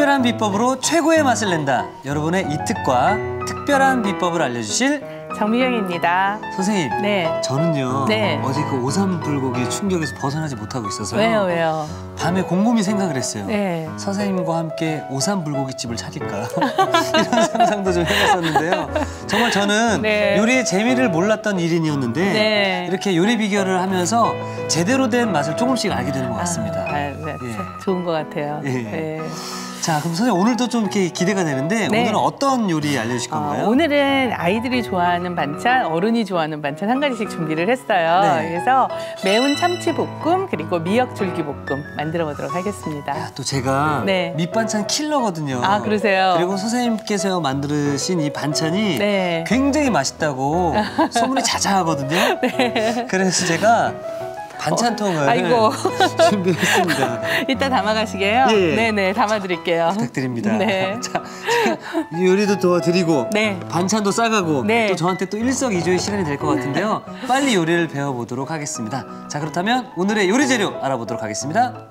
특별한 비법으로 최고의 맛을 낸다. 여러분의 이특과 특별한 비법을 알려주실 정미경입니다. 선생님. 네. 저는요. 네. 어제 그 오삼불고기 충격에서 벗어나지 못하고 있어서요. 왜요? 밤에 곰곰이 생각을 했어요. 네. 선생님과 함께 오삼불고기집을 차릴까? 이런 상상도 좀 해봤었는데요. 정말 저는 네. 요리의 재미를 몰랐던 일인이었는데 네. 이렇게 요리 비결을 하면서 제대로 된 맛을 조금씩 알게 되는 것 같습니다. 네. 예. 좋은 것 같아요. 예. 네. 자, 그럼 선생님 오늘도 좀 이렇게 기대가 되는데 네. 오늘은 어떤 요리 알려주실 건가요? 오늘은 아이들이 좋아하는 반찬, 어른이 좋아하는 반찬 한 가지씩 준비를 했어요. 네. 그래서 매운 참치볶음 그리고 미역줄기볶음 만들어 보도록 하겠습니다. 야, 또 제가 네. 밑반찬 킬러거든요. 아, 그러세요? 그리고 선생님께서 만드신 이 반찬이 네. 굉장히 맛있다고 소문이 자자하거든요. 네. 그래서 제가 반찬통을 아이고. 준비했습니다. 이따 담아가시게요? 예. 네네, 담아드릴게요. 부탁드립니다. 네. 자, 요리도 도와드리고 네. 반찬도 싸가고 네. 또 저한테 또 일석이조의 시간이 될 것 같은데요. 빨리 요리를 배워보도록 하겠습니다. 자, 그렇다면 오늘의 요리 재료 알아보도록 하겠습니다.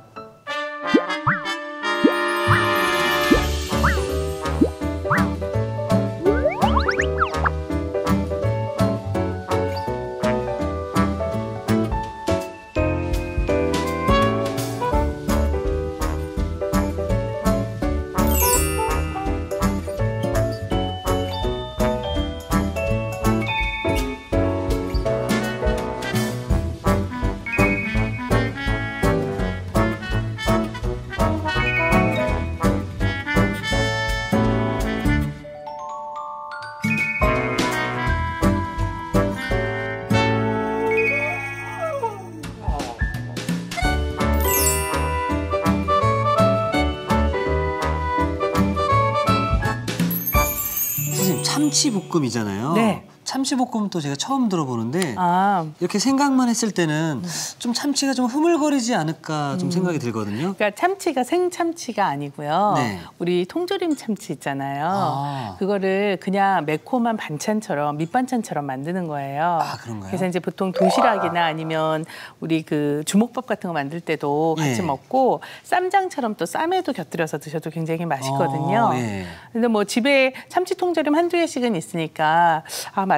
참치볶음이잖아요. 네. 참치볶음도 제가 처음 들어보는데 아. 이렇게 생각만 했을 때는 좀 참치가 좀 흐물거리지 않을까 좀 생각이 들거든요. 그러니까 참치가 생참치가 아니고요. 네. 우리 통조림 참치 있잖아요. 아. 그거를 그냥 매콤한 반찬처럼 밑반찬처럼 만드는 거예요. 아, 그런가요? 그래서 이제 보통 도시락이나 아니면 우리 그 주먹밥 같은 거 만들 때도 같이 예. 먹고 쌈장처럼 또 쌈에도 곁들여서 드셔도 굉장히 맛있거든요. 예. 근데 뭐 집에 참치 통조림 한두 개씩은 있으니까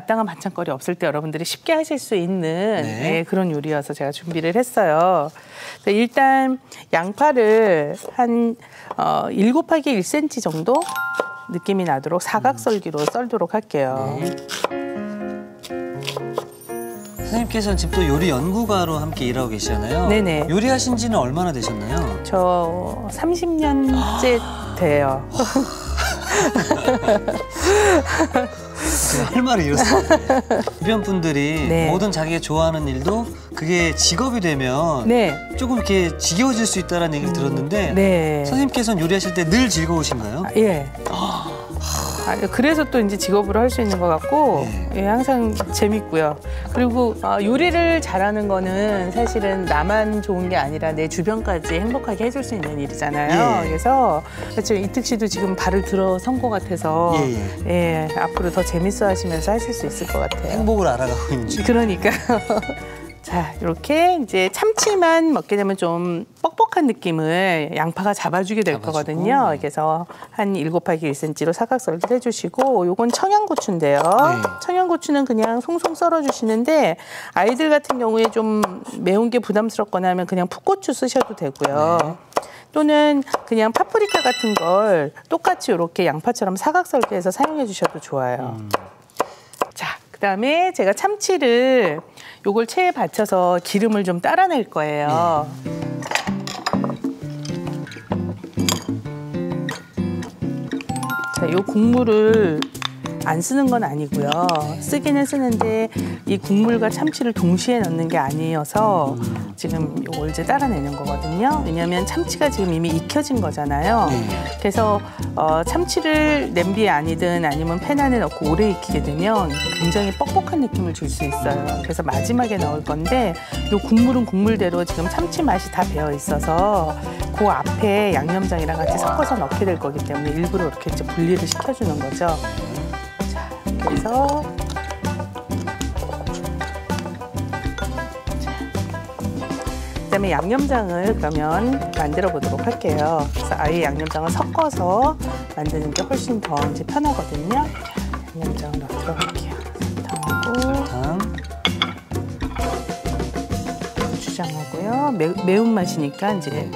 마땅한 반찬거리 없을 때 여러분들이 쉽게 하실 수 있는 네. 그런 요리여서 제가 준비를 했어요. 일단 양파를 한 1 곱하기 1cm 정도 느낌이 나도록 사각썰기로 썰도록 할게요. 네. 선생님께서는 지금 또 요리 연구가로 함께 일하고 계시잖아요. 네네. 요리하신 지는 얼마나 되셨나요? 저 30년째 돼요. 제가 할 말을 잃었어요. 주변 분들이 네. 모든 자기가 좋아하는 일도 그게 직업이 되면 네. 조금 이렇게 지겨워질 수 있다는 얘기를 들었는데 네. 선생님께서는 요리하실 때 늘 즐거우신가요? 예. 그래서 또 이제 직업으로 할 수 있는 것 같고 예, 항상 재밌고요. 그리고 요리를 잘하는 거는 사실은 나만 좋은 게 아니라 내 주변까지 행복하게 해줄 수 있는 일이잖아요. 예. 그래서 지금 이특 씨도 지금 발을 들어선 것 같아서 예, 앞으로 더 재밌어 하시면서 하실 수 있을 것 같아요. 행복을 알아가고 있는 중. 그러니까요. 자, 이렇게 이제 참치만 먹게 되면 좀 뻑뻑한 느낌을 양파가 잡아주게 될 거거든요. 그래서 한 1 곱하기 1cm로 사각썰기를 해주시고, 요건 청양고추인데요. 네. 청양고추는 그냥 송송 썰어주시는데 아이들 같은 경우에 좀 매운 게 부담스럽거나 하면 그냥 풋고추 쓰셔도 되고요. 네. 또는 그냥 파프리카 같은 걸 똑같이 이렇게 양파처럼 사각썰기해서 사용해 주셔도 좋아요. 자, 그다음에 제가 참치를 요걸 체에 받쳐서 기름을 좀 따라낼 거예요. 자, 요 국물을 안 쓰는 건 아니고요. 쓰기는 쓰는데 이 국물과 참치를 동시에 넣는 게 아니어서 지금 이걸 이제 따라내는 거거든요. 왜냐하면 참치가 지금 이미 익혀진 거잖아요. 그래서 참치를 냄비에 아니든 아니면 팬 안에 넣고 오래 익히게 되면 굉장히 뻑뻑한 느낌을 줄 수 있어요. 그래서 마지막에 넣을 건데 이 국물은 국물대로 지금 참치 맛이 다 배어 있어서 그 앞에 양념장이랑 같이 섞어서 넣게 될 거기 때문에 일부러 이렇게 이제 분리를 시켜주는 거죠. 자, 그래서 그다음에 양념장을 그러면 만들어 보도록 할게요. 그래서 아예 양념장을 섞어서 만드는 게 훨씬 더 이제 편하거든요. 양념장을 넣도록 할게요. 설탕하고 고추장하고요. 매운맛이니까 이제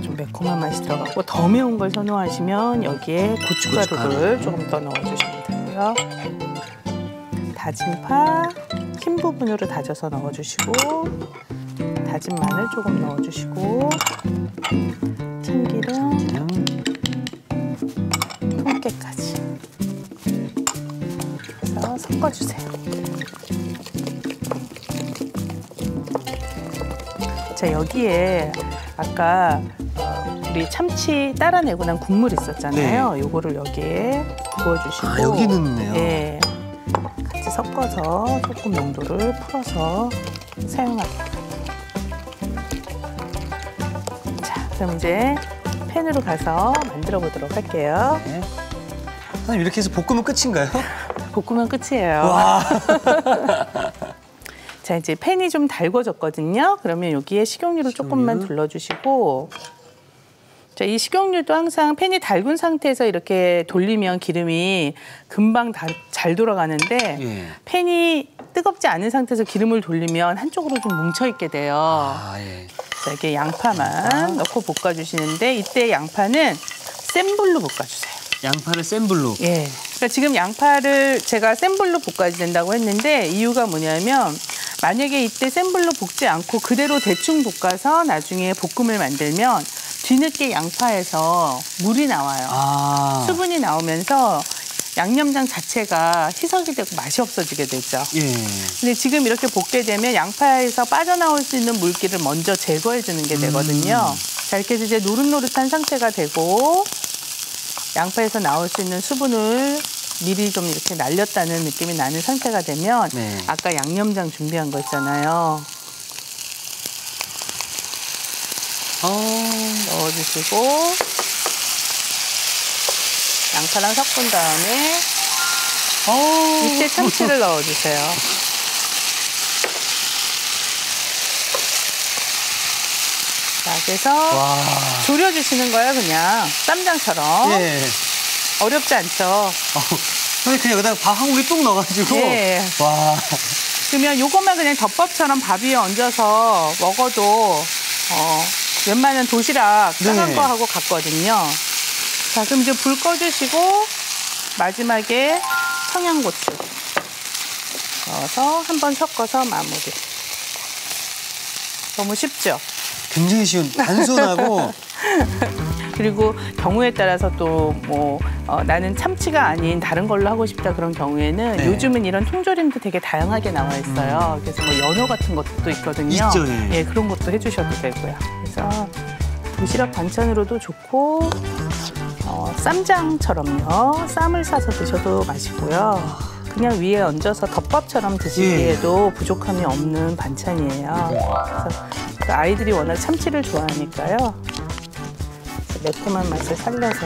좀 매콤한 맛이 들어가고 더 매운 걸 선호하시면 여기에 고춧가루를 조금 더 넣어주시면 되고요. 다진 파 흰 부분으로 다져서 넣어주시고 다진 마늘 조금 넣어주시고 참기름, 통깨까지 그래서 섞어주세요. 자, 여기에 아까 우리 참치 따라내고 난 국물 있었잖아요. 요거를 여기에 부어주시고 여기 넣네요. 예, 같이 섞어서 조금 농도를 풀어서 사용합니다. 자, 그럼 이제 팬으로 가서 만들어 보도록 할게요. 네. 선생님 이렇게 해서 볶으면 끝인가요? 볶으면 끝이에요. 와. 자, 이제 팬이 좀 달궈졌거든요. 그러면 여기에 식용유를 조금만 둘러주시고, 자, 이 식용유도 항상 팬이 달군 상태에서 이렇게 돌리면 기름이 금방 잘 돌아가는데 예. 팬이 뜨겁지 않은 상태에서 기름을 돌리면 한쪽으로 좀 뭉쳐있게 돼요. 예. 자, 이렇게 양파만 넣고 볶아주시는데 이때 양파는 센 불로 볶아주세요. 양파를 센 불로. 예. 그러니까 지금 양파를 제가 센 불로 볶아야 된다고 했는데 이유가 뭐냐면 만약에 이때 센 불로 볶지 않고 그대로 대충 볶아서 나중에 볶음을 만들면 뒤늦게 양파에서 물이 나와요. 수분이 나오면서 양념장 자체가 희석이 되고 맛이 없어지게 되죠. 예. 근데 지금 이렇게 볶게 되면 양파에서 빠져나올 수 있는 물기를 먼저 제거해 주는 게 되거든요. 자, 이렇게 해서 이제 노릇노릇한 상태가 되고 양파에서 나올 수 있는 수분을 미리 좀 이렇게 날렸다는 느낌이 나는 상태가 되면 아까 양념장 준비한 거 있잖아요. 넣어주시고 양파랑 섞은 다음에 이때 참치를 넣어주세요. 자, 그래서 졸여주시는 거예요, 그냥 쌈장처럼. 예. 어렵지 않죠. 선생님 그냥 여기다가 밥 한 공기 뚝 넣어가지고. 예. 와. 그러면 요것만 그냥 덮밥처럼 밥 위에 얹어서 먹어도 웬만한 도시락 싸간 거 하고 같거든요. 자, 그럼 이제 불 꺼주시고 마지막에 청양고추 넣어서 한번 섞어서 마무리. 너무 쉽죠? 굉장히 쉬운, 단순하고. 그리고 경우에 따라서 또 뭐 나는 참치가 아닌 다른 걸로 하고 싶다 그런 경우에는 요즘은 이런 통조림도 되게 다양하게 나와 있어요. 그래서 뭐 연어 같은 것도 있거든요. 있죠, 예, 그런 것도 해주셔도 되고요. 그래서 도시락 반찬으로도 좋고 쌈장처럼요. 쌈을 싸서 드셔도 맛있고요. 그냥 위에 얹어서 덮밥처럼 드시기에도 부족함이 없는 반찬이에요. 그래서 아이들이 워낙 참치를 좋아하니까요. 매콤한 맛을 살려서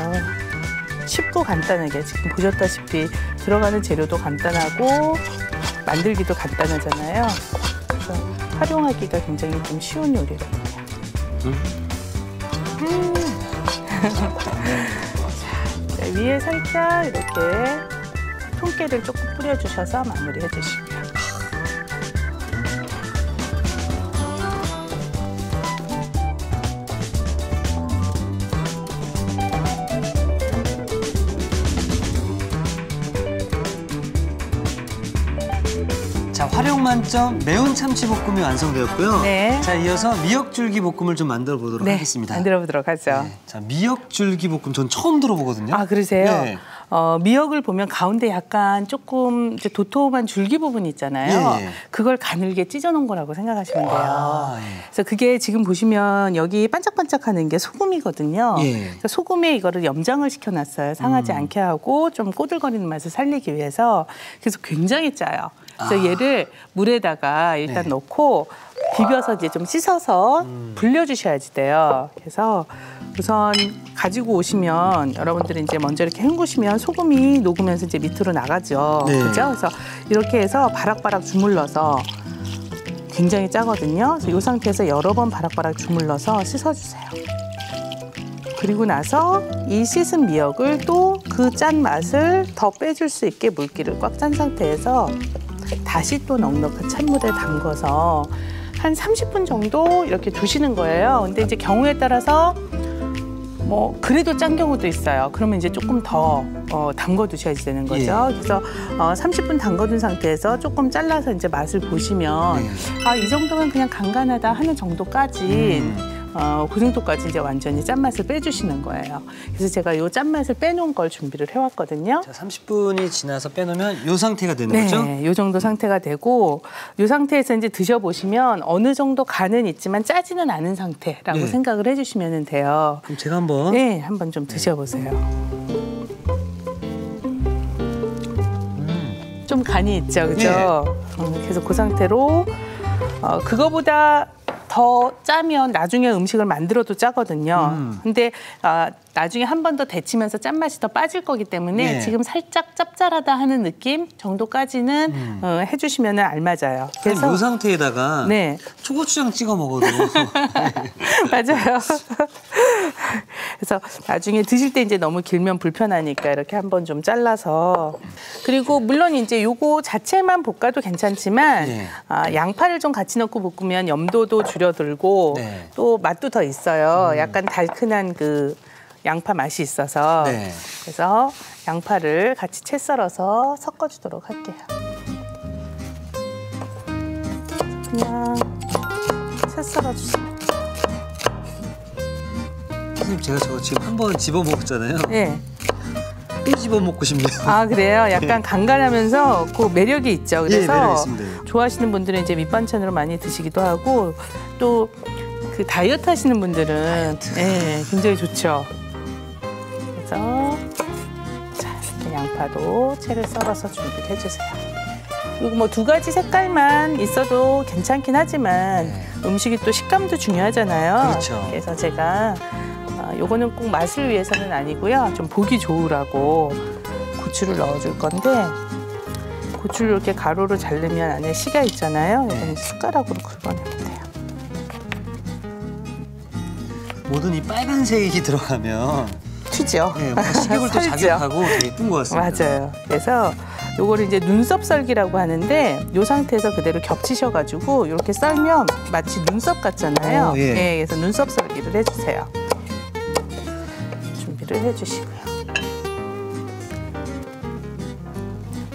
쉽고 간단하게 지금 보셨다시피 들어가는 재료도 간단하고 만들기도 간단하잖아요. 그래서 활용하기가 굉장히 좀 쉬운 요리거든요. 자, 위에 살짝 이렇게 통깨를 조금 뿌려주셔서 마무리해 주시고요. 자, 활용 만점 매운 참치볶음이 완성되었고요. 네. 자, 이어서 미역줄기 볶음을 좀 만들어 보도록 하겠습니다. 만들어 보도록 하죠. 네. 자, 미역줄기 볶음 전 처음 들어보거든요. 아, 그러세요? 네. 미역을 보면 가운데 약간 조금 이제 도톰한 줄기 부분 있잖아요. 예. 그걸 가늘게 찢어놓은 거라고 생각하시면 돼요. 아, 예. 그래서 그게 지금 보시면 여기 반짝반짝하는 게 소금이거든요. 예. 그래서 소금에 이거를 염장을 시켜놨어요. 상하지 않게 하고 좀 꼬들거리는 맛을 살리기 위해서. 그래서 굉장히 짜요. 그래서 얘를 물에다가 일단 넣고 비벼서 이제 좀 씻어서 불려주셔야지 돼요. 그래서 우선 가지고 오시면 여러분들이 이제 먼저 이렇게 헹구시면 소금이 녹으면서 이제 밑으로 나가죠. 네. 그죠? 그래서 이렇게 해서 바락바락 주물러서 굉장히 짜거든요. 그래서 이 상태에서 여러 번 바락바락 주물러서 씻어주세요. 그리고 나서 이 씻은 미역을 또 그 짠 맛을 더 빼줄 수 있게 물기를 꽉 짠 상태에서 다시 또 넉넉한 찬물에 담궈서 한 30분 정도 이렇게 두시는 거예요. 근데 이제 경우에 따라서 뭐 그래도 짠 경우도 있어요. 그러면 이제 조금 더 담궈 두셔야지 되는 거죠. 그래서 30분 담궈둔 상태에서 조금 잘라서 이제 맛을 보시면 아, 이 정도면 그냥 간간하다 하는 정도까지 그 정도까지 이제 완전히 짠맛을 빼주시는 거예요. 그래서 제가 이 짠맛을 빼놓은 걸 준비를 해왔거든요. 자, 30분이 지나서 빼놓으면 이 상태가 되는 거죠? 네, 이 정도 상태가 되고 이 상태에서 이제 드셔보시면 어느 정도 간은 있지만 짜지는 않은 상태라고 네. 생각을 해주시면 돼요. 그럼 제가 한번 네, 한번 좀 드셔보세요. 좀 간이 있죠, 그죠? 그래서 그 상태로 그거보다 더 짜면 나중에 음식을 만들어도 짜거든요. 근데 나중에 한 번 더 데치면서 짠맛이 더 빠질 거기 때문에 네. 지금 살짝 짭짤하다 하는 느낌 정도까지는 해주시면 알맞아요. 그래서 이 상태에다가 네. 초고추장 찍어 먹어도 맞아요. 그래서 나중에 드실 때 이제 너무 길면 불편하니까 이렇게 한번 좀 잘라서 그리고 물론 이제 요거 자체만 볶아도 괜찮지만 네. 양파를 좀 같이 넣고 볶으면 염도도 줄여들고 네. 또 맛도 더 있어요. 약간 달큰한 그 양파 맛이 있어서 네. 그래서 양파를 같이 채 썰어서 섞어주도록 할게요. 그냥 채 썰어주세요. 선생님 제가 저거 지금 한 번 집어 먹었잖아요. 네. 또 집어 먹고 싶네요. 아 그래요? 약간 간간하면서 그 매력이 있죠. 그래서 매력 있습니다. 좋아하시는 분들은 이제 밑반찬으로 많이 드시기도 하고 또 그 다이어트 하시는 분들은 네, 굉장히 좋죠. 그래서 자 이렇게 양파도 채를 썰어서 준비해 주세요. 그리고 뭐 2가지 색깔만 있어도 괜찮긴 하지만 음식이 또 식감도 중요하잖아요. 그렇죠. 그래서 제가 요거는 꼭 맛을 위해서는 아니고요. 좀 보기 좋으라고 고추를 넣어줄 건데 고추를 이렇게 가로로 자르면 안에 씨가 있잖아요. 이거는 숟가락으로 긁어내면 돼요. 모든 이 빨간색이 들어가면 튀죠? 네, 뭔가 식욕을 또 살죠? 자극하고 되게 예쁜 것 같습니다. 맞아요. 그래서 요거를 이제 눈썹 썰기라고 하는데 요 상태에서 그대로 겹치셔가지고 이렇게 썰면 마치 눈썹 같잖아요. 예. 그래서 눈썹 썰기를 해주세요. 준비를 해주시고요.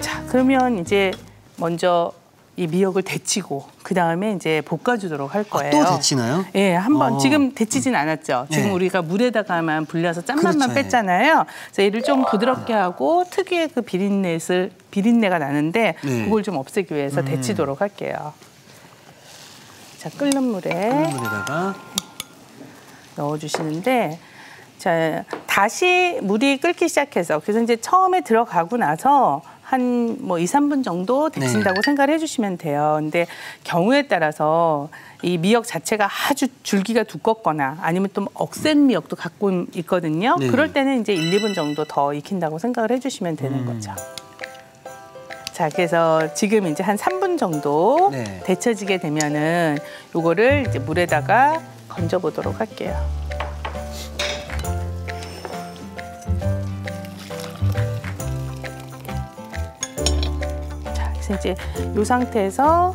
자, 그러면 이제 먼저 이 미역을 데치고 그 다음에 이제 볶아주도록 할 거예요. 또 데치나요? 예, 한번 지금 데치진 않았죠. 지금 네. 우리가 물에다가만 불려서 짠맛만 그렇죠, 예. 뺐잖아요. 그래서 얘를 좀 부드럽게 하고 특유의 그 비린내가 나는데 네. 그걸 좀 없애기 위해서 데치도록 할게요. 자, 끓는 물에 물에다가 넣어주시는데 자, 다시 물이 끓기 시작해서 그래서 이제 처음에 들어가고 나서 한 뭐 2, 3분 정도 데친다고 생각을 해주시면 돼요. 근데 경우에 따라서 이 미역 자체가 아주 줄기가 두껍거나 아니면 또 억센 미역도 갖고 있거든요. 네. 그럴 때는 이제 1, 2분 정도 더 익힌다고 생각을 해주시면 되는 거죠. 자, 그래서 지금 이제 한 3분 정도 네. 데쳐지게 되면은 요거를 이제 물에다가 건져 보도록 할게요. 자, 그래서 이제 요 상태에서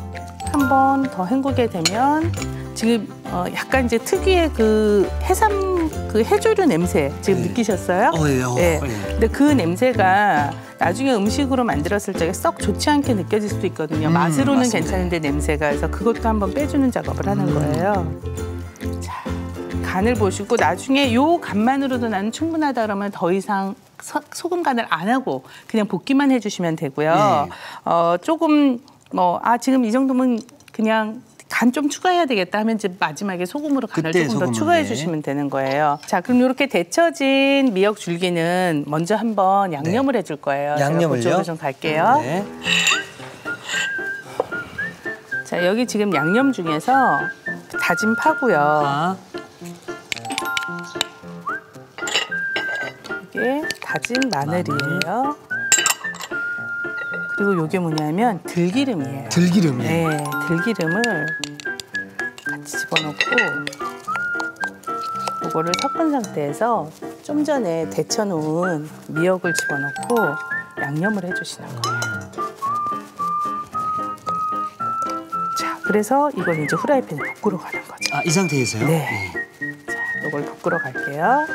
한 번 더 헹구게 되면 지금 약간 이제 특유의 그 해삼 그 해조류 냄새 지금 네. 느끼셨어요? 예. 네. 근데 그 냄새가 나중에 음식으로 만들었을 적에 썩 좋지 않게 느껴질 수도 있거든요. 맛으로는 맞습니다. 괜찮은데 냄새가. 그래서 그것도 한번 빼주는 작업을 하는 거예요. 자, 간을 보시고 나중에 요 간만으로도 나는 충분하다 그러면 더 이상 소금 간을 안 하고 그냥 볶기만 해주시면 되고요. 조금 지금 이 정도면 그냥 간 좀 추가해야 되겠다 하면 이제 마지막에 소금으로 간을 그때 조금 더 소금을, 추가해 네. 주시면 되는 거예요. 자, 그럼 이렇게 데쳐진 미역 줄기는 먼저 한번 양념을 해줄 거예요. 양념을요? 제가 그쪽으로 좀 갈게요. 네. 자, 여기 지금 양념 중에서 다진 파고요. 아, 이게 다진 마늘이에요. 그리고 요게 뭐냐면 들기름이에요. 들기름이요? 네, 들기름을 같이 집어넣고 요거를 섞은 상태에서 좀 전에 데쳐놓은 미역을 집어넣고 양념을 해주시는 거예요. 자, 그래서 이걸 이제 후라이팬에 볶으러 가는 거죠. 아, 이 상태에서요? 네. 자, 요걸 볶으러 갈게요.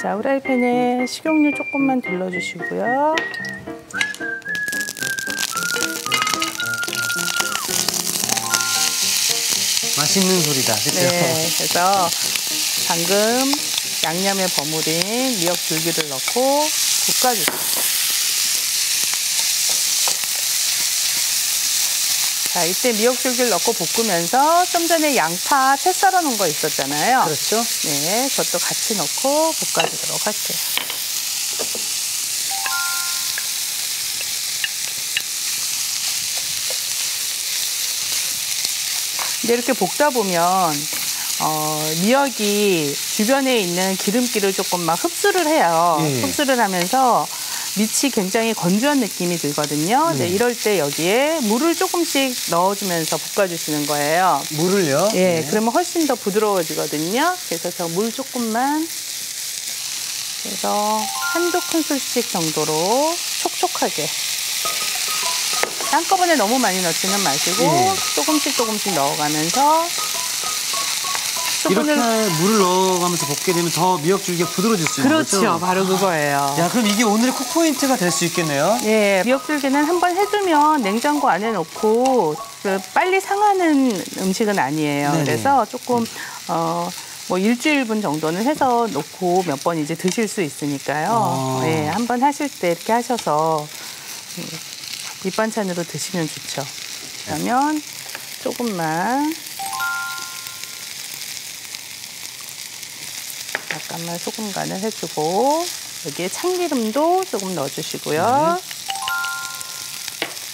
자, 후라이팬에 식용유 조금만 둘러주시고요. 맛있는 소리다, 그렇죠? 네, 그래서 방금 양념에 버무린 미역 줄기를 넣고 볶아주세요. 자, 이때 미역 줄기를 넣고 볶으면서 좀 전에 양파 채 썰어 놓은 거 있었잖아요. 그렇죠? 네, 그것도 같이 넣고 볶아주도록 할게요. 이제 이렇게 볶다 보면 미역이 주변에 있는 기름기를 조금 막 흡수를 해요. 예. 흡수를 하면서 밑이 굉장히 건조한 느낌이 들거든요. 네, 이럴 때 여기에 물을 조금씩 넣어주면서 볶아주시는 거예요. 물을요? 예, 네. 그러면 훨씬 더 부드러워지거든요. 그래서 저 물 조금만 그래서 한두 큰술씩 정도로 촉촉하게 한꺼번에 너무 많이 넣지는 마시고 조금씩 넣어가면서 이렇게 수분을 물을 넣어가면서 볶게 되면 더 미역줄기가 부드러워질 수 있는 거죠? 그렇죠. 바로 그거예요. 야, 그럼 이게 오늘의 콕포인트가 될 수 있겠네요? 예, 미역줄기는 한번 해두면 냉장고 안에 넣고 빨리 상하는 음식은 아니에요. 네네. 그래서 조금 뭐 일주일분 정도는 해서 놓고 몇 번 이제 드실 수 있으니까요. 예, 한번 하실 때 이렇게 하셔서 밑반찬으로 드시면 좋죠. 그러면 조금만 약간만 소금 간을 해주고 여기에 참기름도 조금 넣어주시고요.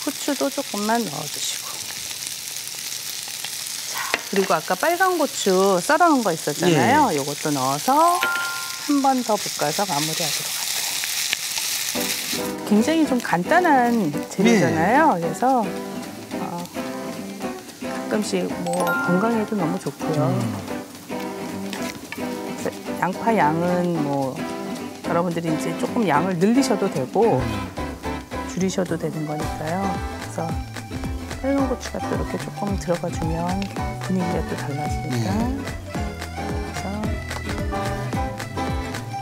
후추도 조금만 넣어주시고. 자, 그리고 아까 빨간 고추 썰어놓은 거 있었잖아요. 요것도 넣어서 한 번 더 볶아서 마무리하도록 할게요. 굉장히 좀 간단한 재료잖아요. 그래서 가끔씩 뭐 건강에도 너무 좋고요. 양파 양은 뭐 여러분들이 이제 조금 양을 늘리셔도 되고 줄이셔도 되는 거니까요. 그래서 빨간 고추가 또 이렇게 조금 들어가주면 분위기가 또 달라지니까 그래서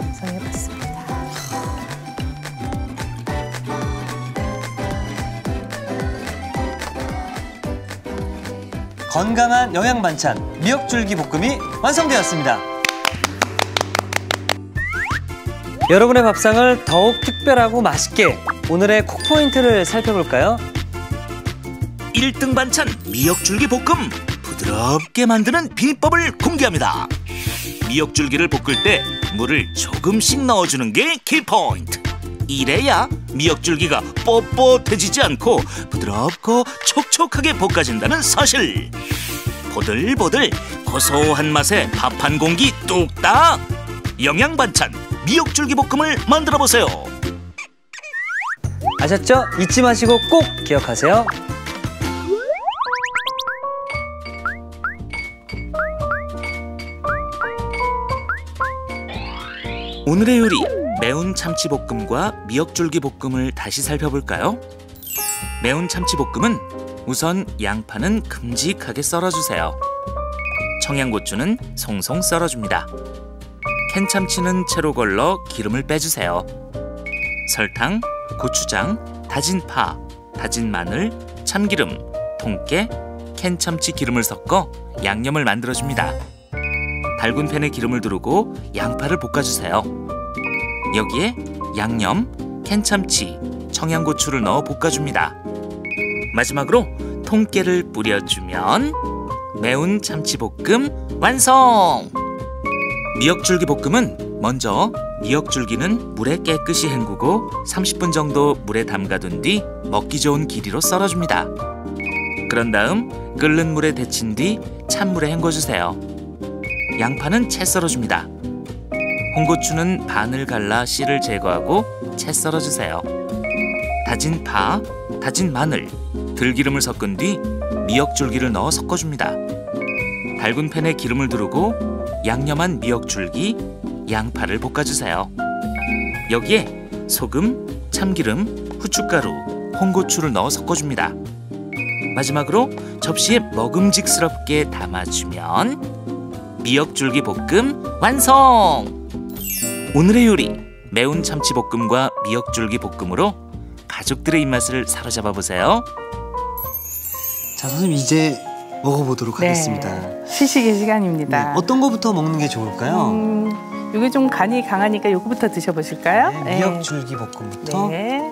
완성해봤습니다. 건강한 영양 반찬 미역줄기 볶음이 완성되었습니다. 여러분의 밥상을 더욱 특별하고 맛있게 오늘의 콕포인트를 살펴볼까요? 1등 반찬 미역줄기 볶음 부드럽게 만드는 비법을 공개합니다. 미역줄기를 볶을 때 물을 조금씩 넣어주는 게 키포인트. 이래야 미역줄기가 뻣뻣해지지 않고 부드럽고 촉촉하게 볶아진다는 사실. 보들보들 고소한 맛에 밥 한 공기 뚝딱. 영양 반찬 미역줄기 볶음을 만들어보세요. 아셨죠? 잊지 마시고 꼭 기억하세요. 오늘의 요리 매운 참치볶음과 미역줄기 볶음을 다시 살펴볼까요? 매운 참치볶음은 우선 양파는 큼직하게 썰어주세요. 청양고추는 송송 썰어줍니다. 캔참치는 채로 걸러 기름을 빼주세요. 설탕, 고추장, 다진 파, 다진 마늘, 참기름, 통깨, 캔참치 기름을 섞어 양념을 만들어줍니다. 달군 팬에 기름을 두르고 양파를 볶아주세요. 여기에 양념, 캔참치, 청양고추를 넣어 볶아줍니다. 마지막으로 통깨를 뿌려주면 매운 참치볶음 완성! 미역줄기 볶음은 먼저 미역줄기는 물에 깨끗이 헹구고 30분 정도 물에 담가둔 뒤 먹기 좋은 길이로 썰어줍니다. 그런 다음 끓는 물에 데친 뒤 찬물에 헹궈주세요. 양파는 채 썰어줍니다. 홍고추는 반을 갈라 씨를 제거하고 채 썰어주세요. 다진 파, 다진 마늘, 들기름을 섞은 뒤 미역줄기를 넣어 섞어줍니다. 달군 팬에 기름을 두르고 양념한 미역줄기, 양파를 볶아주세요. 여기에 소금, 참기름, 후춧가루, 홍고추를 넣어 섞어줍니다. 마지막으로 접시에 먹음직스럽게 담아주면 미역줄기 볶음 완성! 오늘의 요리, 매운 참치볶음과 미역줄기 볶음으로 가족들의 입맛을 사로잡아 보세요. 자, 선생님 이제 먹어보도록 하겠습니다. 시식의 시간입니다. 어떤 거부터 먹는 게 좋을까요? 이게 좀 간이 강하니까 요거부터 드셔보실까요? 네, 미역줄기 볶음부터. 네.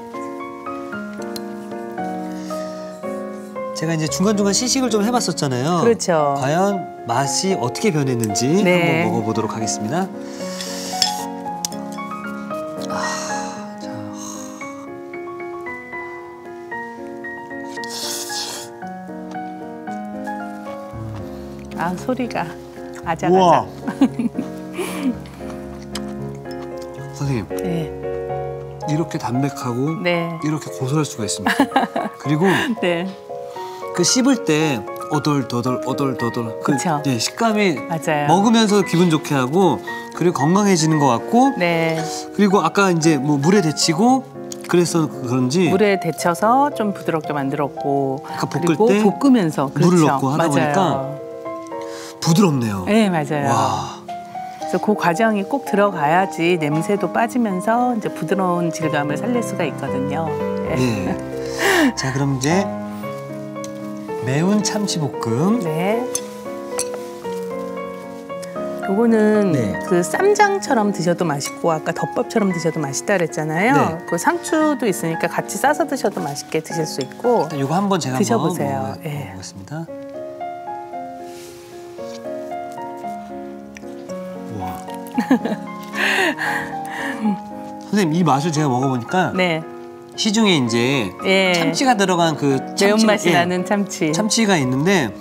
제가 이제 중간중간 시식을 좀 해봤었잖아요. 그렇죠. 과연 맛이 어떻게 변했는지 네. 한번 먹어보도록 하겠습니다. 자. 아, 소리가 우와. 아작아작. 선생님, 네. 이렇게 담백하고 네. 이렇게 고소할 수가 있습니다. 그리고 네. 그 씹을 때 오돌도돌 그쵸. 예, 식감이 맞아요. 먹으면서 기분 좋게 하고 그리고 건강해지는 것 같고 네. 그리고 아까 이제 뭐 물에 데치고 그래서 그런지 물에 데쳐서 좀 부드럽게 만들었고 아까 볶을 그리고 때 볶으면서 물을 그렇죠. 넣고 하다 맞아요. 보니까 부드럽네요. 네, 맞아요. 와, 그래서 그 과정이 꼭 들어가야지 냄새도 빠지면서 이제 부드러운 질감을 살릴 수가 있거든요. 네. 예. 자, 그럼 이제 매운 참치볶음. 네. 요거는 네. 그 쌈장처럼 드셔도 맛있고 아까 덮밥처럼 드셔도 맛있다 그랬잖아요. 네. 그 상추도 있으니까 같이 싸서 드셔도 맛있게 드실 수 있고. 일단 이거 한번 제가 드셔보세요. 한번 예. 먹어보겠습니다. 우와. 선생님, 이 맛을 제가 먹어보니까 네. 시중에 이제 예. 참치가 들어간 그 매운맛이 예, 나는 참치. 참치가 있는데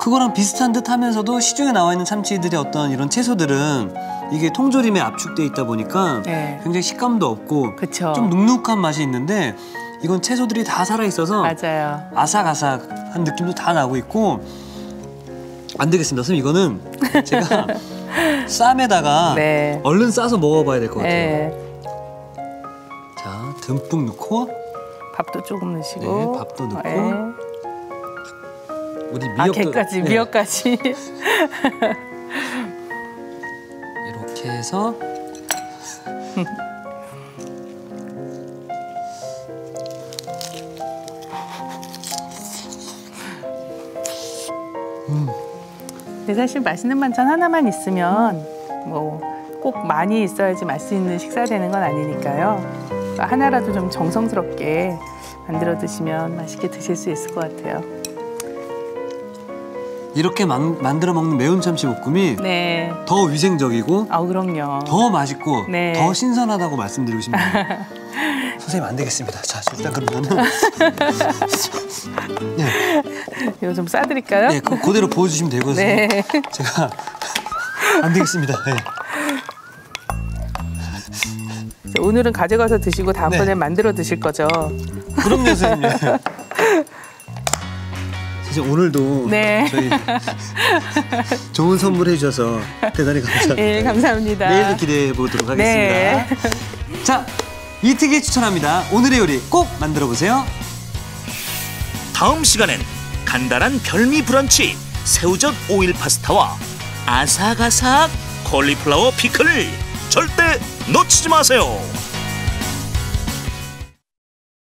그거랑 비슷한 듯 하면서도 시중에 나와 있는 참치들의 어떤 이런 채소들은 이게 통조림에 압축돼 있다 보니까 네. 굉장히 식감도 없고 그쵸. 좀 눅눅한 맛이 있는데 이건 채소들이 다 살아있어서 맞아요. 아삭아삭한 느낌도 다 나고 있고 안 되겠습니다. 선생님, 이거는 제가 쌈에다가 네. 얼른 싸서 먹어봐야 될 것 같아요. 네. 자, 듬뿍 넣고 밥도 조금 넣으시고. 네, 밥도 넣고. 네. 우리 아, 미역도 게까지, 네, 미역까지. 이렇게 해서 근데 사실 맛있는 반찬 하나만 있으면 뭐 꼭 많이 있어야지 맛이 있는 식사 되는 건 아니니까요. 그러니까 하나라도 좀 정성스럽게 만들어 드시면 맛있게 드실 수 있을 것 같아요. 이렇게 만들어 먹는 매운 참치볶음이 네. 더 위생적이고 아, 그럼요. 더 맛있고 네. 더 신선하다고 말씀드리고 싶네요. 선생님, 안 되겠습니다. 자, 일단 그러면은 네, 이거 좀 싸드릴까요? 네, 그대로 보여주시면 되거든요. 네. 제가 안 되겠습니다. 네. 오늘은 가져가서 드시고 다음번에 네. 만들어 드실 거죠? 그럼요, 선생님. 선생님, 오늘도 네. 저희 좋은 선물 해주셔서 대단히 감사합니다. 네, 감사합니다. 내일도 기대해 보도록 하겠습니다. 네. 자, 이특이 추천합니다. 오늘의 요리 꼭 만들어 보세요. 다음 시간엔 간단한 별미 브런치 새우젓 오일 파스타와 아삭아삭 콜리플라워 피클 절대 놓치지 마세요.